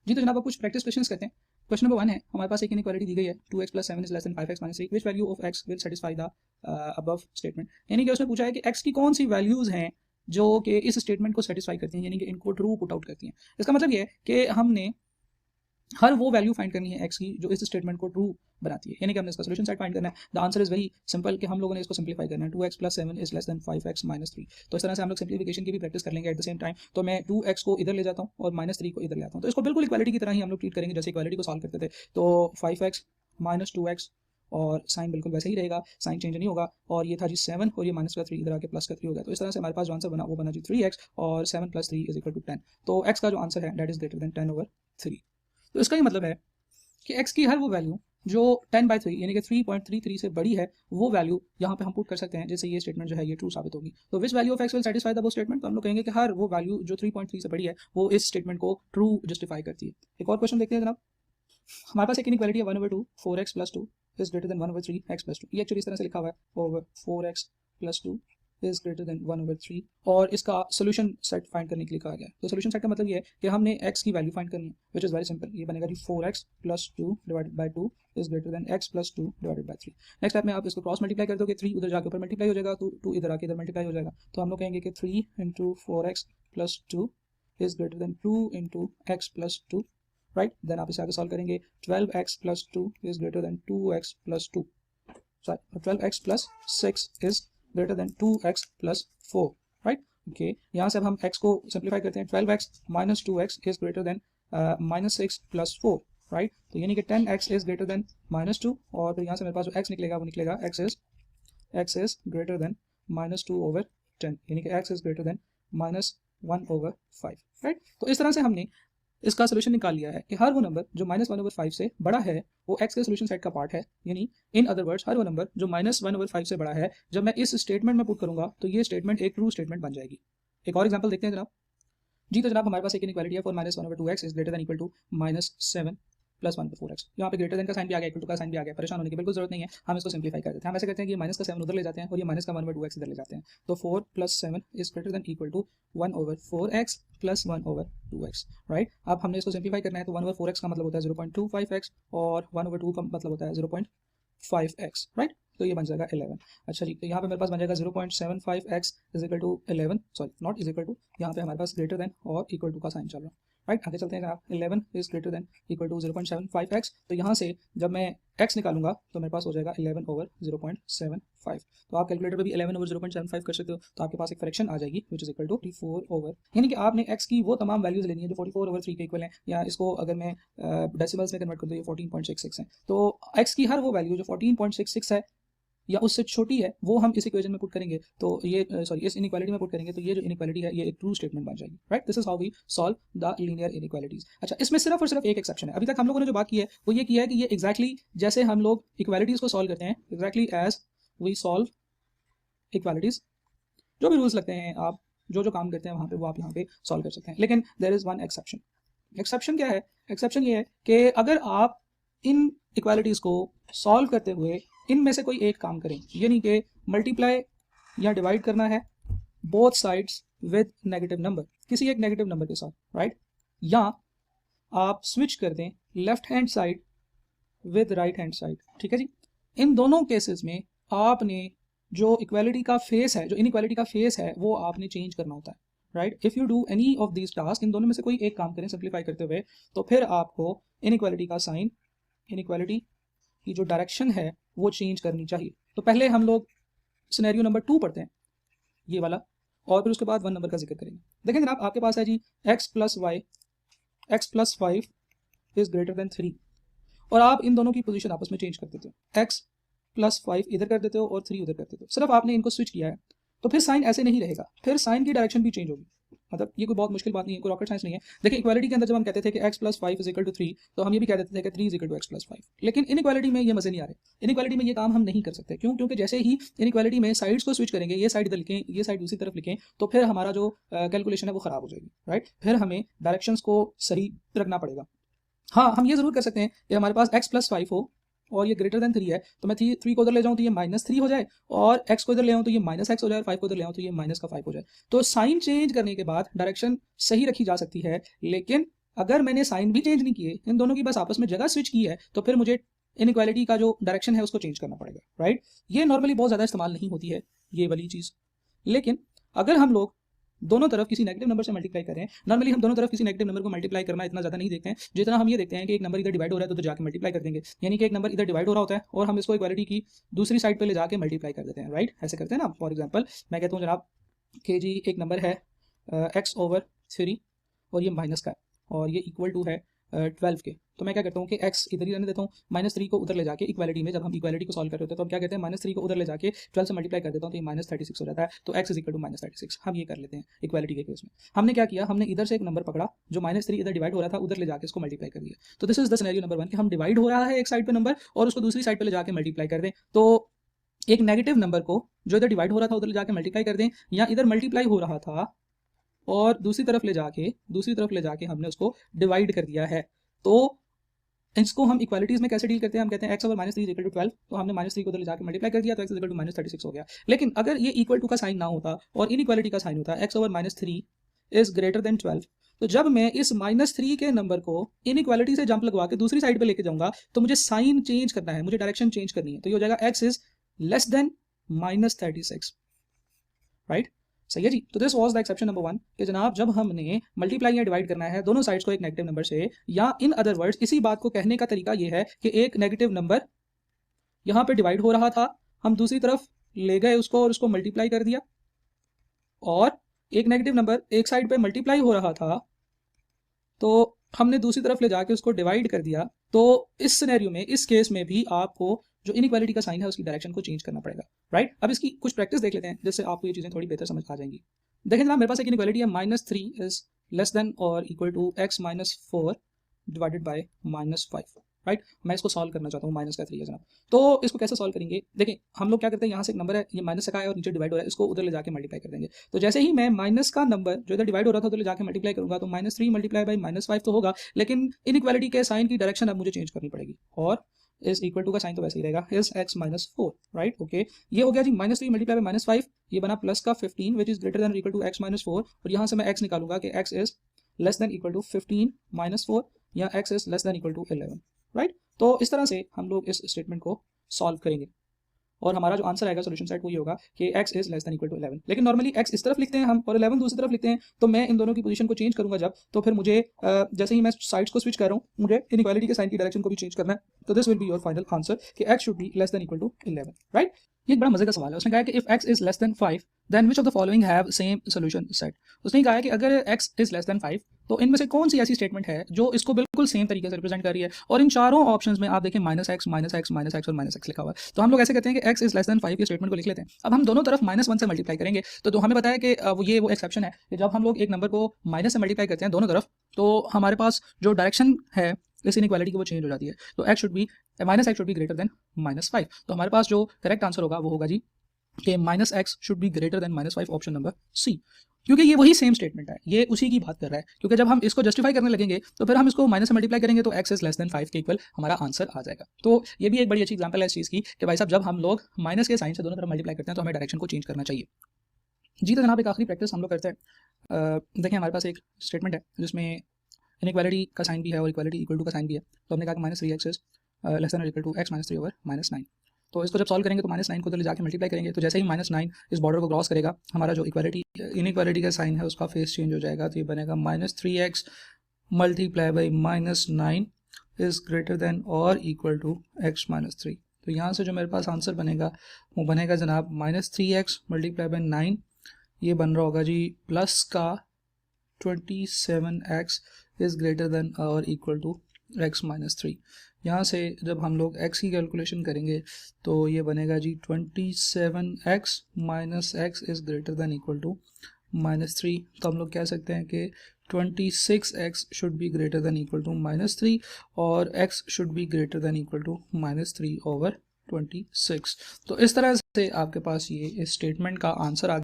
जी तो जनाब आप कुछ प्रैक्टिस क्वेश्चंस करते हैं। क्वेश्चन नंबर 1 है, हमारे पास एक इनइक्वालिटी दी गई है 2x + 7 > 5x - 3 which value of x will satisfy the above statement. यानी कि उसने पूछा है कि x की कौन सी वैल्यूज हैं जो कि इस स्टेटमेंट को सेटिस्फाई करती हैं, यानी कि इनको ट्रू पुट आउट करती हैं। इसका मतलब ये है कि हमने हर वो वैल्यू फाइंड करनी है x की जो इस स्टेटमेंट को ट्रू बनाती है, यानी कि हमने इसका सॉल्यूशन सेट फाइंड करना है। The answer is very simple कि हम लोगों ने इसको सिंपलीफाई करना है। 2x + 7 > 5x - 3। तो इस तरह से हम लोग सिंपलीफिकेशन की भी प्रैक्टिस कर लेंगे एट द सेम टाइम। तो मैं 2x को इधर ले जाता हूँ और -3 को इधर ले आता हूँ। तो इसको बिल्कुल इक्वालिटी की तरह ही हम लोग ट्रीट करेंगे जैसे इक्वालिटी को सॉल्व करते थे। तो 5x - 2x और साइन बिल्कुल वैसे ही रहेगा, साइन चेंज नहीं होगा। और ये था जी 7 और ये माइनस का 3 इधर आके प्लस का 3 हो गया। तो इस तरह से हमारे पास जो आंसर बना वो बना जी 3x और 7 + 3 = 10। तो x का जो आंसर है दैट इज ग्रेटर देन 10/3। तो इसका ही मतलब है कि x की हर वो वैल्यू जो 10/3 यानी कि 3.33 से बड़ी है वो वैल्यू यहाँ पे हम पुट कर सकते हैं, जैसे ये स्टेटमेंट जो है ये ट्रू साबित होगी। तो which value of x will satisfy the above statement, तो हम लोग कहेंगे कि हर वो वैल्यू जो 3.3 से बड़ी है वो इस स्टेटमेंट को ट्रू जस्टिफाई करती है। एक और क्वेश्चन देखते हैं जनाब। हमारे पास एक इनइक्वालिटी है 1/2 4x + 2 is greater then 1/3 x + 2। ये एक्चुअली इस तरह से लिखा हुआ है over 4x + 2 is greater then 1/3 और इसका सोल्यूशन सेट फाइंड करने के लिए कहा गया है। तो सोल्यूशन सेट का मतलब ये है कि हमने x की वैल्यू फाइंड करनी है विच इज वेरी सिंपल। ये बनेगा जी 4x + 2 / 2 is greater then x + 2 / 3। Next step में आप इसको क्रॉस मल्टीप्लाई कर दोगे, 3 उधर जाके ऊपर मल्टीप्लाई हो जाएगा तो 2 इधर आके इधर मल्टीप्लाई हो जाएगा। तो हम लोग कहेंगे कि 3 × 4x + 2 is greater than 2 × x + 2, right. Then आप इसे आगे सॉल्व करेंगे 12x + 2 is greater than 2x + 2, sorry 12x + 6 is greater than 2x + 4, right. Okay, यहाँ से अब हम x को सिंप्लीफाई करते हैं। 12x - 2x is greater then -6 + 4, right. तो यानी कि 10x इज ग्रेटर देन -2 और फिर यहाँ से मेरे पास जो x निकलेगा वो निकलेगा x इज ग्रेटर देन -2/10, यानी कि x is greater then -1/5, right. तो इस तरह से हमने इसका सोल्यूशन निकाल लिया है कि हर वो नंबर जो -1/5 से बड़ा है वो x के सोल्यूशन सेट का पार्ट है। यानी इन अदर वर्ड्स हर वो नंबर जो -1/5 से बड़ा है जब मैं इस स्टेटमेंट में पुट करूंगा तो ये स्टेटमेंट एक ट्रू स्टेटमेंट बन जाएगी। एक और एग्जांपल देखते हैं जनाब। जी तो जनाब हमारे पास एक इनइक्वालिटी है 4 - 1/2x is greater than equal to -7 + 1/4x। यहाँ पे ग्रेटर देन का साइन भी आ गया, इक्वल टू का साइन भी आ गया। परेशान होने की बिल्कुल जरूरत नहीं है, हम इसको सिंप्लीफाई कर देते हैं। हम ऐसे करते हैं कि माइनस का 7 उधर ले जाते हैं और ये माइनस का 1/2x इधर ले जाते हैं। तो 4 + 7 is greater than equal to 1/4x + 1/2x, right. अब हमने इसको सिंप्लीफाई करना है तो 1/4x का मतलब होता है 0.25x और 1/2 का मतलब होता है 0.5x, राइट। तो ये बन जाएगा 11। अच्छा जी, तो यहाँ पे मेरे पास बन जाएगा 0.75x is equal to 11, sorry not is equal to, यहाँ पे हमारे पास ग्रेटर देन और इक्वल टू का साइन चल रहा है, राइट। आगे चलते हैं आप। 11 is greater than equal to 0.75x। तो यहाँ से जब मैं x निकालूंगा तो मेरे पास हो जाएगा 11/0.75। तो आप कैलकुलेटर पे भी 11/0.75 कर सकते हो, तो आपके पास एक फ्रैक्शन आ जाएगी विच इज इक्वल टू 44 यानी कि आपने x की वो तमाम वैल्यूज लेनी है जो 44/3 के इक्वल है, या इसको अगर मैं डेसिमल्स में कन्वर्ट कर दूँ ये 14.66 है। तो x की हर वो वैल्यू जो 14.66 है या उससे छोटी है वो हम इस इक्वेशन में पुट करेंगे तो ये सॉरी इस इनइक्वालिटी में पुट करेंगे तो ये जो इनइक्वालिटी है ये एक ट्रू स्टेटमेंट बन जाएगी, right. This is how we solve the linear inequalities. अच्छा, इसमें सिर्फ और सिर्फ एक एक्सेप्शन है। अभी तक हम लोगों ने जो बात की है वो ये किया है कि ये एग्जैक्टली जैसे हम लोग इक्वालिटीज को सॉल्व करते हैं, exactly as we solve equalities, जो भी रूल्स लगते हैं आप जो काम करते हैं वहाँ पे वो आप यहाँ पे सॉल्व कर सकते हैं। लेकिन there is one exception. Exception क्या है? एक्सेप्शन ये है कि अगर आप इन इक्वालिटीज को सॉल्व करते हुए इनमें से कोई एक काम करें, यानी कि मल्टीप्लाई या डिवाइड करना है both sides with negative number, किसी एक नेगेटिव नंबर के साथ, राइट। या आप स्विच कर दें left hand side with right hand side, ठीक है जी। इन दोनों केसेस में आपने जो इक्वालिटी का फेस है, जो इनइक्वालिटी का फेस है वो आपने चेंज करना होता है, right. If you do any of this task, इन दोनों में से कोई एक काम करें सिंप्लीफाई करते हुए, तो फिर आपको इनइक्वालिटी का साइन, इनइक्वालिटी की जो डायरेक्शन है वो चेंज करनी चाहिए। तो पहले हम लोग सिनेरियो नंबर 2 पढ़ते हैं, ये वाला, और फिर उसके बाद 1 नंबर का जिक्र करेंगे। देखें जनाब, आपके पास है जी x + y, x + 5 is greater then 3 और आप इन दोनों की पोजीशन आपस में चेंज कर देते हो। x + 5 इधर कर देते हो और 3 उधर कर देते हो। सिर्फ आपने इनको स्विच किया है तो फिर साइन ऐसे नहीं रहेगा, फिर साइन की डायरेक्शन भी चेंज होगी। मतलब ये कोई बहुत मुश्किल बात नहीं है, कोई रॉकेट साइंस नहीं है। देखिए इक्वालिटी के अंदर जब हम कहते थे कि x + 5 = 3 तो हम ये भी कह देते थे कि 3 = x + 5। लेकिन इनइक्वालिटी में ये मजे नहीं आ रहे। इनइक्वालिटी में ये काम हम नहीं कर सकते। क्यों? क्योंकि जैसे ही इनइक्वालिटी में साइड्स को स्विच करेंगे, ये साइड इधर लिखें, ये साइड दूसरी तरफ लिखें, तो फिर हमारा जो कैलकुलेशन है वो खराब हो जाएगी, राइट। फिर हमें डायरेक्शंस को सही रखना पड़ेगा। हाँ, हम ये जरूर कर सकते हैं कि हमारे पास x + 5 हो और ये ग्रेटर देन 3 है, तो मैं 3 को उधर ले जाऊं तो ये -3 हो जाए, और x को इधर ले आऊं तो ये -x हो जाए, और 5 को इधर ले आऊं तो ये -5 हो जाए। तो साइन चेंज करने के बाद डायरेक्शन सही रखी जा सकती है, लेकिन अगर मैंने साइन भी चेंज नहीं किए, इन दोनों की बस आपस में जगह स्विच की है, तो फिर मुझे इनइक्वालिटी का जो डायरेक्शन है उसको चेंज करना पड़ेगा, राइट। ये नॉर्मली बहुत ज़्यादा इस्तेमाल नहीं होती है ये वाली चीज़, लेकिन अगर हम लोग दोनों तरफ किसी नेगेटिव नंबर से मल्टीप्लाई करें, नॉर्मली हम दोनों तरफ किसी नेगेटिव नंबर को मल्टीप्लाई करना इतना ज़्यादा नहीं देखते हैं, जितना हम ये देखते हैं कि एक नंबर इधर डिवाइड हो रहा है तो जाके मल्टीप्लाई कर देंगे, यानी कि एक नंबर इधर डिवाइड हो रहा होता है और हम इसको इक्वालिटी की दूसरी साइड पे ले जाके मल्टीप्लाई कर देते हैं, राइट। ऐसे करते हैं ना। फॉर एग्जाम्पल मैं कहता हूँ जनाब कि जी एक नंबर है x/3 और ये माइनस का है और ये इक्वल टू है 12 के, तो मैं क्या करता हूँ कि x इधर ही रहने देता हूँ, -3 को उधर ले जाके इक्वालिटी में, जब हम इक्वालिटी को सॉल्व कर रहे होते हैं तो हम क्या कहते हैं -3 को उधर ले जाके 12 से मल्टीप्लाई कर देता हूँ तो ये -36 हो जाता है, तो x इक्वल टू -36 हम ये कर लेते हैं इक्वालिटी के केस में। हमने क्या किया, हमने इधर से एक नंबर पकड़ा जो -3 इधर डिवाइड हो रहा था, उधर ले जाके इसको मल्टीप्लाई कर दिया। तो this is the scenario number 1 कि हम डिवाइड हो रहा है एक साइड पे नंबर और उसको दूसरी साइड पे ले जाके मल्टीप्लाई कर दें, तो एक नेगेटिव नंबर को जो इधर डिवाइड हो रहा था उधर ले जाके मल्टीप्लाई कर दें, या इधर मल्टीप्लाई हो रहा था और दूसरी तरफ ले जाके हमने उसको डिवाइड कर दिया है। तो इसको हम इक्वालिटीज में कैसे डील करते हैं, हम कहते हैं x over -3 is equal to 12, तो हमने -3 को उधर ले जाके मल्टीप्लाई कर दिया तो x इक्वल टू -36 हो गया। लेकिन अगर ये इक्वल टू का साइन ना होता और इनइक्वालिटी का साइन होता x over -3 is greater then 12, तो जब मैं इस -3 के नंबर को इनइक्वालिटी से जंप लगवा के दूसरी साइड पे लेके जाऊंगा तो मुझे साइन चेंज करना है, मुझे डायरेक्शन चेंज करनी है, तो ये हो जाएगा x is less then -36, right. सही है जी। तो this was the exception number 1 कि जनाब जब हमने मल्टीप्लाई या डिवाइड करना है दोनों साइड्स को एक नेगेटिव नंबर से, या इन अदर वर्ड्स इसी बात को कहने का तरीका ये है कि एक नेगेटिव नंबर यहाँ पे डिवाइड हो रहा था, हम दूसरी तरफ ले गए उसको और उसको मल्टीप्लाई कर दिया, और एक नेगेटिव नंबर एक साइड पे मल्टीप्लाई हो रहा था तो हमने दूसरी तरफ ले जाके उसको डिवाइड कर दिया। तो इस सिनेरियो में, इस केस में भी आपको जो इनइक्वालिटी का साइन है उसकी डायरेक्शन को चेंज करना पड़ेगा, राइट। अब इसकी कुछ प्रैक्टिस देख लेते हैं जिससे आपको ये चीज़ें थोड़ी बेहतर समझ आ जाएंगी। देखें जनाब मेरे पास एक इनइक्वालिटी है, -3 इज लेस देन और equal to x -4 divided by -5, right. मैं इसको सॉल्व करना चाहता हूँ, माइनस का 3 है जनाब, तो इसको कैसे सॉल्व करेंगे। देखें हम लोग क्या करते हैं, यहाँ से एक नंबर है, ये माइनस का है और नीचे डिवाइड हो रहा है, इसको उधर ले जाके मल्टीप्लाई कर देंगे। तो जैसे ही मैं माइनस का नंबर जो इधर डिवाइड हो रहा था उधर ले जाके मल्टीप्लाई करूंगा तो -3 मल्टीप्लाई बाय -5 तो होगा, लेकिन इनइक्वालिटी के साइन की डायरेक्शन अब मुझे चेंज करनी पड़ेगी, और इज इक्वल टू का साइन तो वैसे ही रहेगा, इज x -4, राइट। ओके, ये हो गया जी -3 मल्टीप्लाई बाय -5, ये बना प्लस का 15 which is greater than equal to x -4, और यहाँ से मैं x निकालूंगा कि x is less than equal to 15 -4 या x is less than equal to 11, right. तो इस तरह से हम लोग इस स्टेटमेंट को सॉल्व करेंगे और हमारा जो आंसर आएगा सोल्यूशन सेट वो ये होगा कि x is less than equal to 11। लेकिन नॉर्मली x इस तरफ लिखते हैं हम और 11 दूसरी तरफ लिखते हैं, तो मैं इन दोनों की पोजीशन को चेंज करूंगा जब, तो फिर मुझे जैसे ही मैं साइड्स को स्विच कर रहा हूँ मुझे इनइक्वालिटी के साइन की डायरेक्शन को भी चेंज करना है। तो this will be your final answer कि x should be less than equal to 11, right. ये एक बड़ा मजे का सवाल है। उसने कहा कि if x is less than 5 then which of the following have same solution set. उसने कहा है कि अगर x इज लेस देन 5 तो इनमें से कौन सी ऐसी स्टेटमेंट है जो इसको बिल्कुल सेम तरीके से रिप्रेजेंट कर रही है, और इन चारों ऑप्शंस में आप देखें -x, -x, -x और -x लिखा हुआ है। तो हम लोग ऐसे कहते हैं कि x इज लेस देन 5 की स्टेटमेंट को लिख लेते हैं। अब हम दोनों तरफ -1 से मल्टीप्लाई करेंगे, तो हमें पता है कि ये वो एक्सेप्शन है कि जब हम लोग एक नंबर को माइनस से मल्टीप्लाई करते हैं दोनों तरफ, तो हमारे पास जो डायरेक्शन है इस इनइक्वालिटी की वो चेंज हो जाती है। तो x should B -x should be greater than -5। तो हमारे पास जो करेक्ट आंसर होगा वो होगा जी कि -x should be greater than -5, option number C, क्योंकि ये वही सेम स्टेटमेंट है, ये उसी की बात कर रहा है। क्योंकि जब हम इसको जस्टिफाई करने लगेंगे तो फिर हम इसको माइनस से मल्टीप्लाई करेंगे तो x इज लेस देन 5 के इक्वल हमारा आंसर आ जाएगा। तो ये भी एक बड़ी अच्छी एग्जांपल है इस चीज़ की कि भाई साहब जब हम लोग माइनस के साइन से दोनों तरफ मल्टीप्लाई करते हैं तो हमें डायरेक्शन को चेंज करना चाहिए जी। तो जनाब एक आखिरी प्रैक्टिस हम लोग करते हैं। देखिए हमारे पास एक स्टेटमेंट है जिसमें इनइक्वालिटी का साइन भी है और इक्वालिटी इक्वल टू का साइन भी है। तो हमने कहा कि -3x is less than equal to x -3 over -9। तो इसको जब सॉल्व करेंगे तो -9 को तो ले जाके मल्टीप्लाई करेंगे, तो जैसे ही -9 इस बॉर्डर को क्रॉस करेगा हमारा जो इनइक्वालिटी का साइन है उसका फेस चेंज हो जाएगा। तो ये बनेगा -3x multiply by -9 is greater than और इक्वल टू x -3। तो यहाँ से जो मेरे पास आंसर बनेगा वो बनेगा जनाब -3x मल्टीप्लाई बाई 9, ये बन रहा होगा जी प्लस का 27x इज ग्रेटर देन और इक्वल टू x -3। यहाँ से जब हम लोग x की कैलकुलेशन करेंगे तो ये बनेगा जी 27x -x is greater than equal to -3। तो हम लोग कह सकते हैं कि 26x should be greater than equal to -3 और x should be greater than equal to -3 over 26। तो इस तरह से आपके पास ये इस स्टेटमेंट का आंसर आ